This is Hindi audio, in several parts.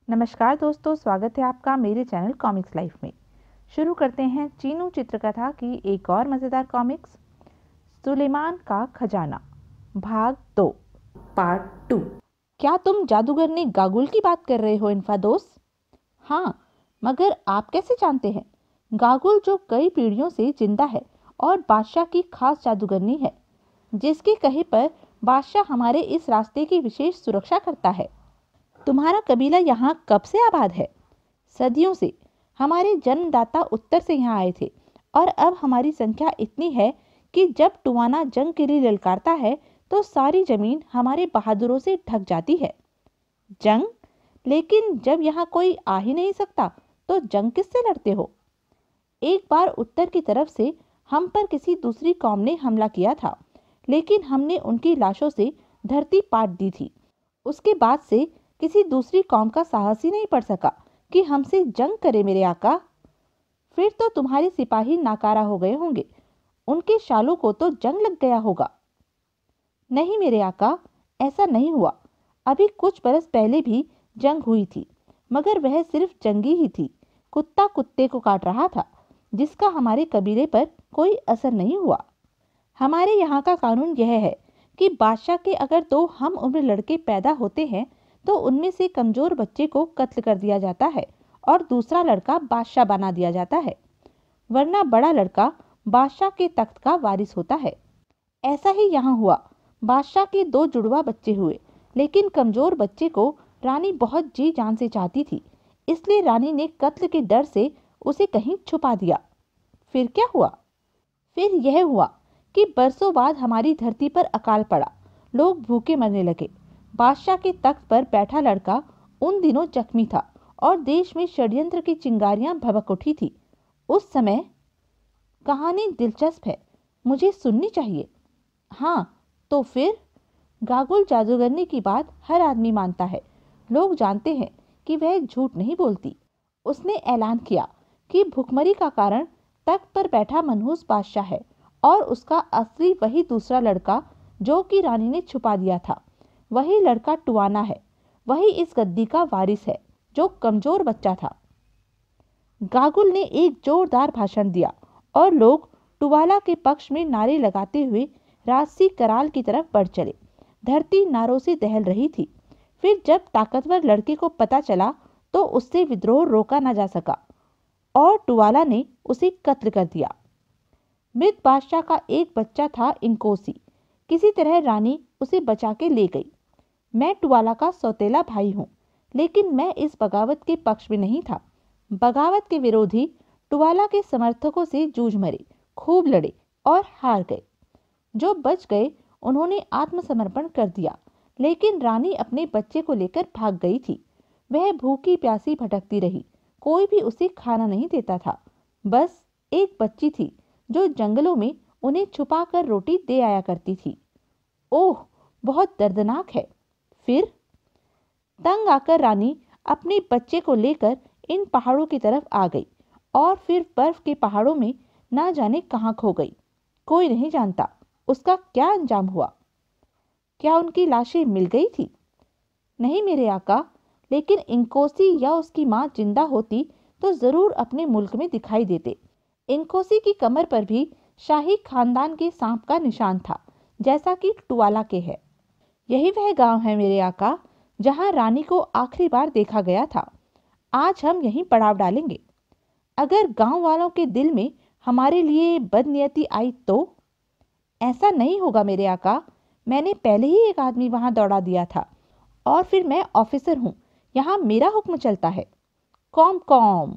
नमस्कार दोस्तों, स्वागत है आपका मेरे चैनल कॉमिक्स लाइफ में। शुरू करते हैं चीनू चित्रकथा की एक और मज़ेदार कॉमिक्स, सुलेमान का खजाना, भाग 2, पार्ट 2। क्या तुम जादूगरनी गागुल की बात कर रहे हो इन्फादोस? हाँ, मगर आप कैसे जानते हैं? गागुल जो कई पीढ़ियों से जिंदा है और बादशाह की खास जादूगरनी है, जिसके कहे पर बादशाह हमारे इस रास्ते की विशेष सुरक्षा करता है। तुम्हारा कबीला यहाँ कब से आबाद है? सदियों से। हमारे जन्मदाता उत्तर से यहाँ आए थे और अब हमारी संख्या इतनी है कि जब टुवाना जंग के लिए ललकारता है तो सारी जमीन हमारे बहादुरों से ढक जाती है। जंग? लेकिन जब यहाँ कोई आ ही नहीं सकता तो जंग किससे लड़ते हो? एक बार उत्तर की तरफ से हम पर किसी दूसरी कौम ने हमला किया था, लेकिन हमने उनकी लाशों से धरती पाट दी थी। उसके बाद से किसी दूसरी कौम का साहस ही नहीं पड़ सका कि हमसे जंग करे मेरे आका। फिर तो तुम्हारे सिपाही नाकारा हो गए होंगे, उनके शालों को तो जंग लग गया होगा। नहीं मेरे आका, ऐसा नहीं हुआ। अभी कुछ बरस पहले भी जंग हुई थी, मगर वह सिर्फ जंगी ही थी। कुत्ता कुत्ते को काट रहा था, जिसका हमारे कबीले पर कोई असर नहीं हुआ। हमारे यहाँ का कानून यह है कि बादशाह के अगर 2 हम उम्र लड़के पैदा होते हैं तो उनमें से कमजोर बच्चे को कत्ल कर दिया जाता है और दूसरा लड़का बादशाह बना दिया जाता है, वरना बड़ा लड़का बादशाह के तख्त का वारिस होता है। ऐसा ही यहाँ हुआ। बादशाह के 2 जुड़वा बच्चे हुए, लेकिन कमजोर बच्चे को रानी बहुत जी जान से चाहती थी, इसलिए रानी ने कत्ल के डर से उसे कहीं छुपा दिया। फिर क्या हुआ? फिर यह हुआ कि बरसों बाद हमारी धरती पर अकाल पड़ा, लोग भूखे मरने लगे। बादशाह के तख्त पर बैठा लड़का उन दिनों जख्मी था और देश में षड्यंत्र की चिंगारियां भभक उठी थी। उस समय कहानी दिलचस्प है, मुझे सुननी चाहिए। हाँ, तो फिर गागुल जादूगरनी की बात हर आदमी मानता है। लोग जानते हैं कि वह झूठ नहीं बोलती। उसने ऐलान किया कि भुखमरी का कारण तख्त पर बैठा मनहूस बादशाह है और उसका असली वही दूसरा लड़का जो कि रानी ने छुपा दिया था। वही लड़का टुवाना है, वही इस गद्दी का वारिस है जो कमजोर बच्चा था। गागुल ने एक जोरदार भाषण दिया और लोग टुवाला के पक्ष में नारे लगाते हुए राजसी कराल की तरफ बढ़ चले। धरती नारों से दहल रही थी। फिर जब ताकतवर लड़के को पता चला तो उससे विद्रोह रोका न जा सका और टुवाला ने उसे कत्ल कर दिया। मृत बादशाह का एक बच्चा था इंकोसी। किसी तरह रानी उसे बचा के ले गई। मैं टुवाला का सौतेला भाई हूँ, लेकिन मैं इस बगावत के पक्ष में नहीं था। बगावत के विरोधी टुवाला के समर्थकों से जूझ मरे, खूब लड़े और हार गए। जो बच गए उन्होंने आत्मसमर्पण कर दिया, लेकिन रानी अपने बच्चे को लेकर भाग गई थी। वह भूखी प्यासी भटकती रही, कोई भी उसे खाना नहीं देता था। बस एक बच्ची थी जो जंगलों में उन्हें छुपाकर रोटी दे आया करती थी। ओह, बहुत दर्दनाक है। फिर तंग आकर रानी अपने बच्चे को लेकर इन पहाड़ों की तरफ आ गई और फिर बर्फ के पहाड़ों में ना जाने कहां खो गई। कोई नहीं जानता उसका क्या अंजाम हुआ। क्या उनकी लाशें मिल गई थी? नहीं मेरे आका, लेकिन इंकोसी या उसकी मां जिंदा होती तो जरूर अपने मुल्क में दिखाई देते। इंकोसी की कमर पर भी शाही खानदान के सांप का निशान था, जैसा कि टुवाला के है। यही वह गांव है मेरे आका, जहां रानी को आखिरी बार देखा गया था। आज हम यहीं पड़ाव डालेंगे। अगर गांव वालों के दिल में हमारे लिए बदनियती आई तो? ऐसा नहीं होगा मेरे आका। मैंने पहले ही एक आदमी वहां दौड़ा दिया था और फिर मैं ऑफिसर हूँ, यहाँ मेरा हुक्म चलता है। कौम कौम,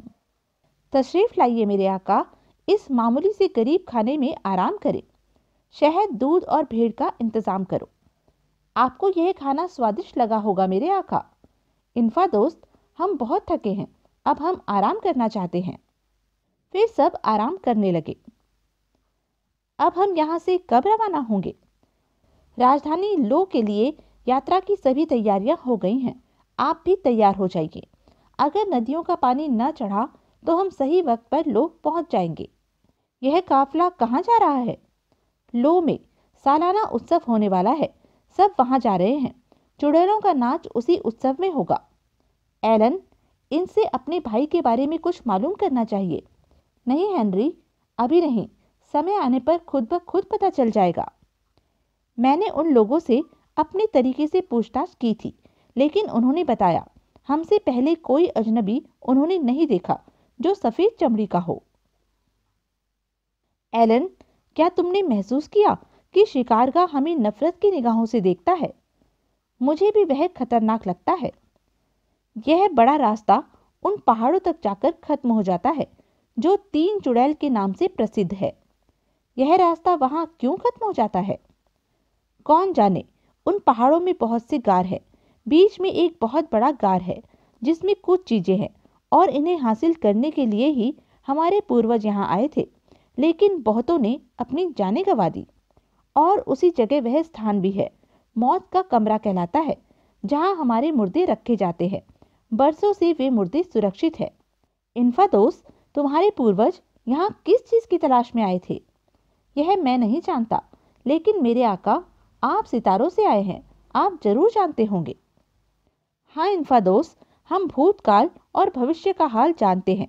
तशरीफ लाइए मेरे आका। इस मामूली से गरीब खाने में आराम करें। शहद, दूध और भेड़ का इंतजाम करो। आपको यह खाना स्वादिष्ट लगा होगा मेरे आका। इन्फा दोस्त, हम बहुत थके हैं, अब हम आराम करना चाहते हैं। फिर सब आराम करने लगे। अब हम यहाँ से कब रवाना होंगे? राजधानी लो के लिए यात्रा की सभी तैयारियां हो गई हैं। आप भी तैयार हो जाइए। अगर नदियों का पानी न चढ़ा तो हम सही वक्त पर लो पहुंच जाएंगे। यह काफिला कहाँ जा रहा है? लो में सालाना उत्सव होने वाला है, सब वहां जा रहे हैं। चुड़ैलों का नाच उसी उत्सव में होगा। एलन, इनसे अपने भाई के बारे में कुछ मालूम करना चाहिए। नहीं हेनरी, अभी नहीं, समय आने पर खुद ब खुद पता चल जाएगा। मैंने उन लोगों से अपने तरीके से पूछताछ की थी, लेकिन उन्होंने बताया हमसे पहले कोई अजनबी उन्होंने नहीं देखा जो सफेद चमड़ी का हो। एलन, क्या तुमने महसूस किया कि शिकारगा हमें नफरत की निगाहों से देखता है? मुझे भी वह खतरनाक लगता है। यह बड़ा रास्ता उन पहाड़ों तक जाकर खत्म हो जाता है जो 3 चुड़ैल के नाम से प्रसिद्ध है। यह रास्ता वहां क्यों खत्म हो जाता है? कौन जाने। उन पहाड़ों में बहुत से गार है। बीच में एक बहुत बड़ा गार है जिसमें कुछ चीजें हैं और इन्हें हासिल करने के लिए ही हमारे पूर्वज यहाँ आए थे, लेकिन बहुतों ने अपनी जानें गंवा दी। और उसी जगह वह स्थान भी है, मौत का कमरा कहलाता है, जहाँ हमारे मुर्दे रखे जाते हैं। बरसों से वे मुर्दे सुरक्षित है। इन्फादोस, तुम्हारे पूर्वज यहाँ किस चीज की तलाश में आए थे? यह मैं नहीं जानता, लेकिन मेरे आका, आप सितारों से आए हैं, आप जरूर जानते होंगे। हाँ इन्फादोस, हम भूतकाल और भविष्य का हाल जानते हैं।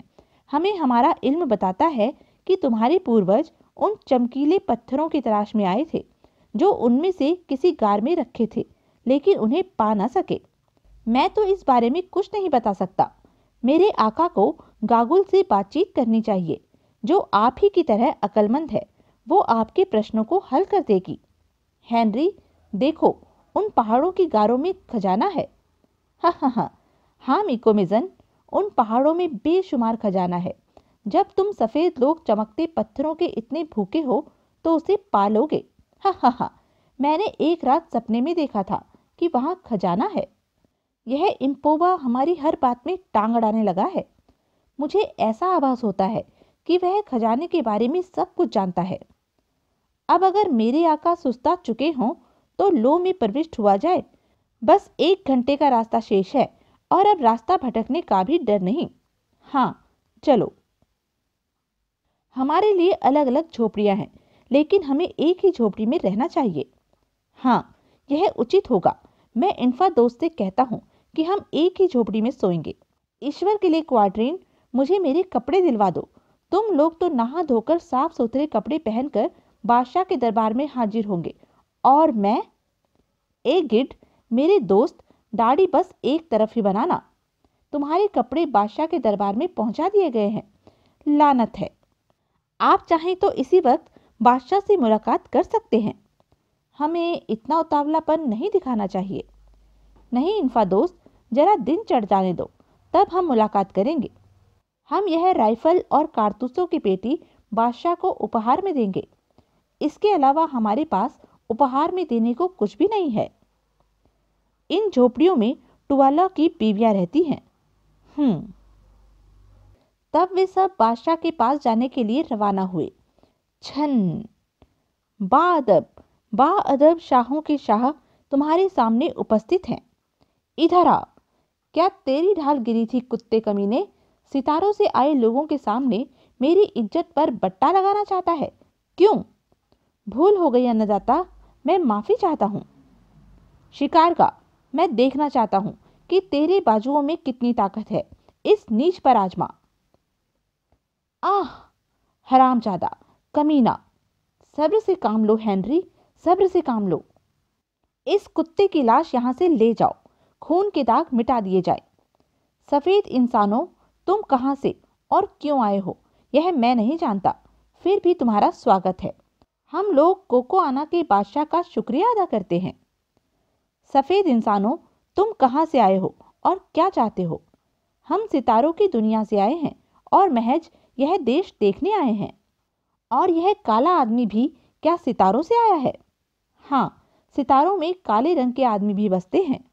हमें हमारा इल्म बताता है कि तुम्हारे पूर्वज उन चमकीले पत्थरों की तलाश में आए थे जो उनमें से किसी गार में रखे थे, लेकिन उन्हें पा न सके। मैं तो इस बारे में कुछ नहीं बता सकता। मेरे आका को गागुल से बातचीत करनी चाहिए, जो आप ही की तरह अक्लमंद है। वो आपके प्रश्नों को हल कर देगी। हेनरी, देखो, उन पहाड़ों की गारों में खजाना है। हाँ मिकोमिजन, उन पहाड़ों में बेशुमार खजाना है। जब तुम सफेद लोग चमकते पत्थरों के इतने भूखे हो तो उसे पालोगे। मैंने एक रात सपने में देखा था कि वहां खजाना है। यह इम्पोवा हमारी हर बात में टांग अड़ाने लगा है। मुझे ऐसा आभास होता है कि वह खजाने के बारे में सब कुछ जानता है। अब अगर मेरे आका सुस्ता चुके हों तो लो में प्रविष्ट हुआ जाए। बस 1 घंटे का रास्ता शेष है और अब रास्ता भटकने का भी डर नहीं। हाँ, चलो। हमारे लिए अलग अलग झोपड़ियां हैं, लेकिन हमें एक ही झोपड़ी में रहना चाहिए। हाँ, यह उचित होगा। मैं इन्फादोस से कहता हूँ कि हम एक ही झोपड़ी में सोएंगे। ईश्वर के लिए क्वाड्रीन, मुझे मेरे कपड़े दिलवा दो। तुम लोग तो नहा धोकर साफ सुथरे कपड़े पहनकर बादशाह के दरबार में हाजिर होंगे, और मैं? एक गिड, मेरे दोस्त, दाढ़ी बस एक तरफ ही बनाना। तुम्हारे कपड़े बादशाह के दरबार में पहुंचा दिए गए हैं। लानत है। आप चाहें तो इसी वक्त बादशाह से मुलाकात कर सकते हैं। हमें इतना उतावलापन नहीं दिखाना चाहिए। नहीं इन्फादोस, जरा दिन चढ़ जाने दो, तब हम मुलाकात करेंगे। हम यह राइफल और कारतूसों की पेटी बादशाह को उपहार में देंगे। इसके अलावा हमारे पास उपहार में देने को कुछ भी नहीं है। इन झोपड़ियों में टुवाला की बीवियां रहती हैं। तब वे सब बादशाह के पास जाने के लिए रवाना हुए। छन। बाअदब शाहों के शाह तुम्हारे सामने उपस्थित हैं। इधर आ। क्या तेरी ढाल गिरी थी कुत्ते कमीने? सितारों से आए लोगों के सामने मेरी इज्जत पर बट्टा लगाना चाहता है? क्यों? भूल हो गई अन्नदाता, मैं माफी चाहता हूँ। शिकारगा, मैं देखना चाहता हूँ कि तेरे बाजुओं में कितनी ताकत है। इस नीच पर आजमा। आह, हरामजादा, कमीना। सब्र से काम लो हेनरी, सब्र से काम लो। इस कुत्ते की लाश यहाँ से ले जाओ, खून के दाग मिटा दिए जाए। सफेद इंसानों, तुम कहाँ से और क्यों आए हो यह मैं नहीं जानता, फिर भी तुम्हारा स्वागत है। हम लोग कोकोआना के बादशाह का शुक्रिया अदा करते हैं। सफेद इंसानों, तुम कहाँ से आए हो और क्या चाहते हो? हम सितारों की दुनिया से आए हैं और महज यह देश देखने आए हैं। और यह काला आदमी भी क्या सितारों से आया है? हाँ, सितारों में काले रंग के आदमी भी बसते हैं।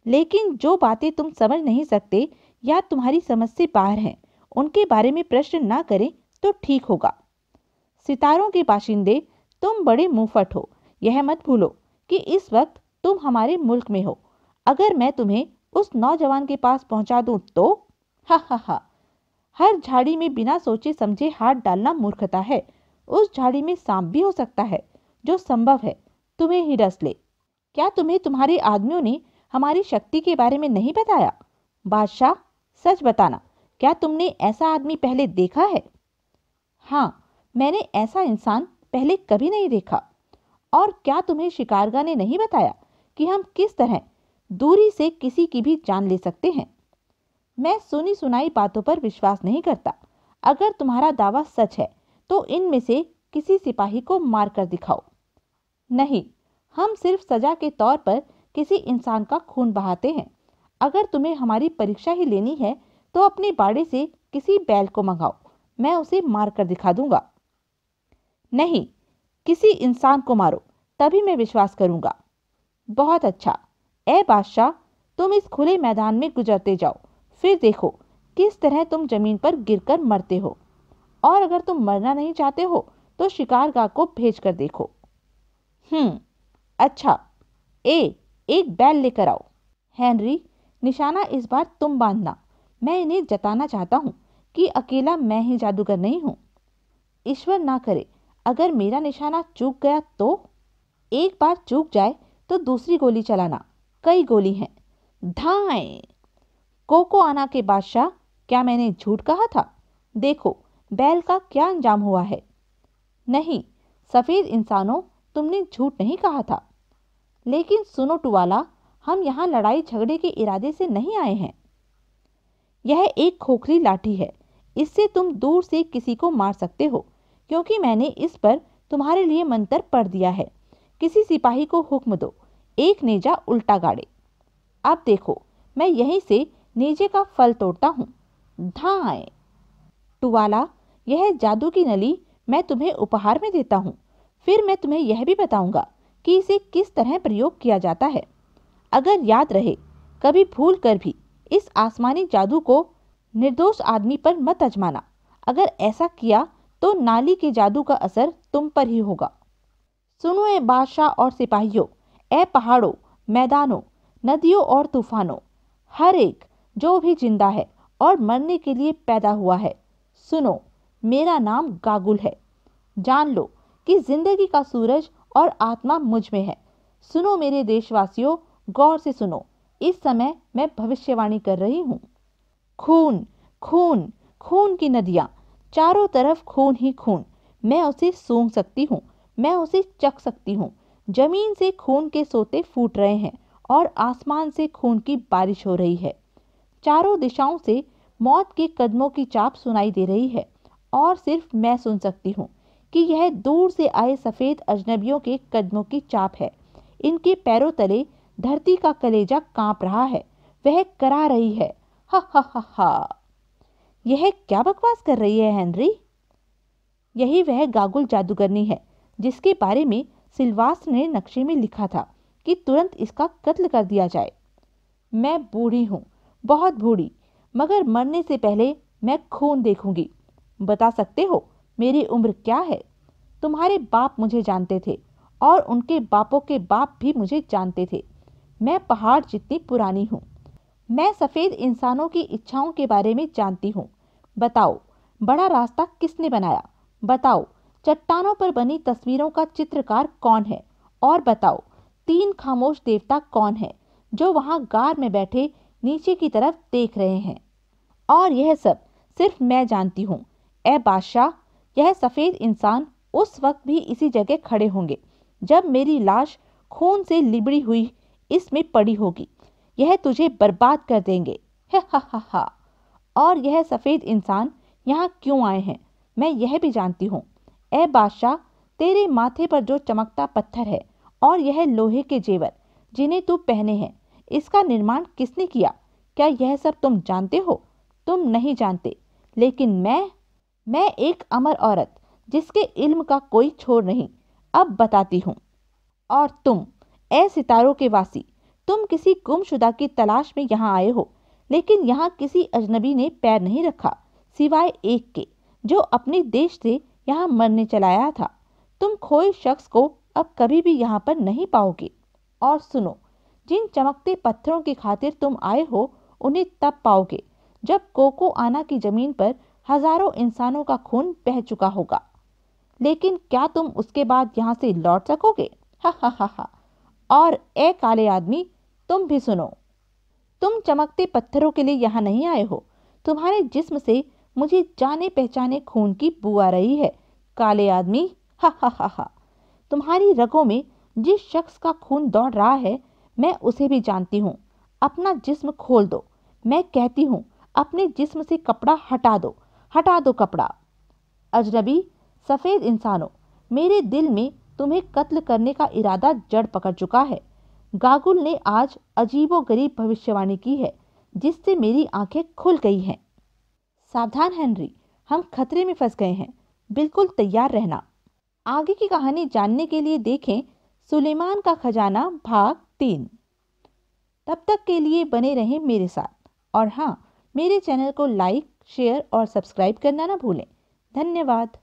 लेकिन जो बातें तुम समझ नहीं सकते या तुम्हारी समझ से बाहर हैं, उनके बारे में प्रश्न ना करें तो ठीक होगा। सितारों के बाशिंदे, तुम बड़े मुंहफट हो। यह मत भूलो कि इस वक्त तुम हमारे मुल्क में हो। अगर मैं तुम्हें उस नौजवान के पास पहुंचा दूं तो? हा। हर झाड़ी में बिना सोचे समझे हाथ डालना मूर्खता है। उस झाड़ी में सांप भी हो सकता है, जो संभव है तुम्हें ही डस ले। क्या तुम्हें तुम्हारे आदमियों ने हमारी शक्ति के बारे में नहीं बताया? बादशाह, सच बताना, क्या तुमने ऐसा आदमी पहले देखा है? हाँ, मैंने ऐसा इंसान पहले कभी नहीं देखा। और क्या तुम्हें शिकारगा ने नहीं बताया कि हम किस तरह दूरी से किसी की भी जान ले सकते हैं? मैं सुनी सुनाई बातों पर विश्वास नहीं करता। अगर तुम्हारा दावा सच है तो इनमें से किसी सिपाही को मार कर दिखाओ। नहीं, हम सिर्फ सजा के तौर पर किसी इंसान का खून बहाते हैं। अगर तुम्हें हमारी परीक्षा ही लेनी है तो अपने बाड़े से किसी बैल को मंगाओ, मैं उसे मार कर दिखा दूंगा। नहीं, किसी इंसान को मारो, तभी मैं विश्वास करूंगा। बहुत अच्छा। ए बादशाह, तुम इस खुले मैदान में गुजरते जाओ, फिर देखो किस तरह तुम जमीन पर गिरकर मरते हो। और अगर तुम मरना नहीं चाहते हो तो शिकारगाह को भेज कर देखो। अच्छा। एक बैल लेकर आओ। हेनरी, निशाना इस बार तुम बांधना। मैं इन्हें जताना चाहता हूँ कि अकेला मैं ही जादूगर नहीं हूँ। ईश्वर ना करे, अगर मेरा निशाना चूक गया तो? एक बार चूक जाए तो दूसरी गोली चलाना, कई गोली हैं। धाएं। कोको आना के बादशाह, क्या मैंने झूठ कहा था? देखो बैल का क्या अंजाम हुआ है। नहीं, सफेद इंसानों, तुमने झूठ नहीं कहा था। लेकिन सुनो टुवाला, हम यहाँ लड़ाई झगड़े के इरादे से नहीं आए हैं। यह एक खोखली लाठी है, इससे तुम दूर से किसी को मार सकते हो, क्योंकि मैंने इस पर तुम्हारे लिए मंत्र पढ़ दिया है। किसी सिपाही को हुक्म दो, एक नेजा उल्टा गाड़े। अब देखो, मैं यहीं से नेजे का फल तोड़ता हूँ। धाएं। टुवाला, यह जादू की नली मैं तुम्हें उपहार में देता हूँ। फिर मैं तुम्हें यह भी बताऊंगा कि इसे किस तरह प्रयोग किया जाता है। अगर याद रहे, कभी भूल कर भी इस आसमानी जादू को निर्दोष आदमी पर मत आजमाना। अगर ऐसा किया तो नाली के जादू का असर तुम पर ही होगा। सुनो ए बादशाह और सिपाहियों, ए पहाड़ों, मैदानों, नदियों और तूफानों, हर एक जो भी जिंदा है और मरने के लिए पैदा हुआ है, सुनो, मेरा नाम गागुल है। जान लो कि जिंदगी का सूरज और आत्मा मुझ में है। सुनो मेरे देशवासियों, गौर से सुनो, इस समय मैं भविष्यवाणी कर रही हूँ। खून, खून, खून की नदियाँ, चारों तरफ खून ही खून। मैं उसे सूंघ सकती हूँ, मैं उसे चख सकती हूँ। जमीन से खून के सोते फूट रहे हैं और आसमान से खून की बारिश हो रही है। चारों दिशाओं से मौत के कदमों की चाप सुनाई दे रही है और सिर्फ मैं सुन सकती हूँ कि यह दूर से आए सफेद अजनबियों के कदमों की चाप है। इनके पैरों तले धरती का कलेजा कांप रहा है, वह करा रही है। हा हा हा हा। यह क्या बकवास कर रही है हेनरी? यही वह गागुल जादूगरनी है जिसके बारे में सिल्वास ने नक्शे में लिखा था कि तुरंत इसका कत्ल कर दिया जाए। मैं बूढ़ी हूँ, बहुत बूढ़ी, मगर मरने से पहले मैं खून देखूंगी। बता सकते हो मेरी उम्र क्या है? तुम्हारे बाप मुझे जानते थे और उनके बापों के बाप भी मुझे जानते थे। मैं पहाड़ जितनी पुरानी हूँ। मैं सफ़ेद इंसानों की इच्छाओं के बारे में जानती हूँ। बताओ, बड़ा रास्ता किसने बनाया? बताओ, चट्टानों पर बनी तस्वीरों का चित्रकार कौन है? और बताओ, 3 खामोश देवता कौन है जो वहाँ गार में बैठे नीचे की तरफ देख रहे हैं? और यह सब सिर्फ मैं जानती हूँ। ए बादशाह, यह सफ़ेद इंसान उस वक्त भी इसी जगह खड़े होंगे जब मेरी लाश खून से लिबड़ी हुई इसमें पड़ी होगी। यह तुझे बर्बाद कर देंगे। हा हा हा हा। और यह सफ़ेद इंसान यहाँ क्यों आए हैं, मैं यह भी जानती हूँ। ए बादशाह, तेरे माथे पर जो चमकता पत्थर है और यह लोहे के जेवर जिन्हें तू पहने हैं, इसका निर्माण किसने किया? क्या यह सब तुम जानते हो? तुम नहीं जानते, लेकिन मैं एक अमर औरत जिसके इल्म का कोई छोर नहीं, अब बताती हूँ। और तुम, ए सितारों के वासी, तुम किसी गुमशुदा की तलाश में यहाँ आए हो, लेकिन यहाँ किसी अजनबी ने पैर नहीं रखा सिवाय एक के जो अपने देश से यहाँ मरने चलाया था। तुम खोए शख्स को अब कभी भी यहाँ पर नहीं पाओगे। और सुनो, जिन चमकते पत्थरों की खातिर तुम आए हो, उन्हें तब पाओगे जब कोको आना की जमीन पर हजारों इंसानों का खून बह चुका होगा। लेकिन क्या तुम उसके बाद यहाँ से लौट सकोगे? हा हा हा हा। और ए काले आदमी, तुम भी सुनो। तुम चमकते पत्थरों के लिए यहाँ नहीं आए हो। तुम्हारे जिस्म से मुझे जाने पहचाने खून की बू आ रही है, काले आदमी। हा हा हा हा। तुम्हारी रगों में जिस शख्स का खून दौड़ रहा है, मैं उसे भी जानती हूँ। अपना जिस्म खोल दो। मैं कहती हूँ, अपने जिस्म से कपड़ा हटा दो। हटा दो कपड़ा। अजनबी सफ़ेद इंसानों, मेरे दिल में तुम्हें कत्ल करने का इरादा जड़ पकड़ चुका है। गागुल ने आज अजीबोगरीब भविष्यवाणी की है, जिससे मेरी आंखें खुल गई हैं। सावधान हेनरी, हम खतरे में फंस गए हैं। बिल्कुल तैयार रहना। आगे की कहानी जानने के लिए देखें सुलेमान का खजाना भाग 3। तब तक के लिए बने रहें मेरे साथ। और हाँ, मेरे चैनल को लाइक, शेयर और सब्सक्राइब करना ना भूलें। धन्यवाद।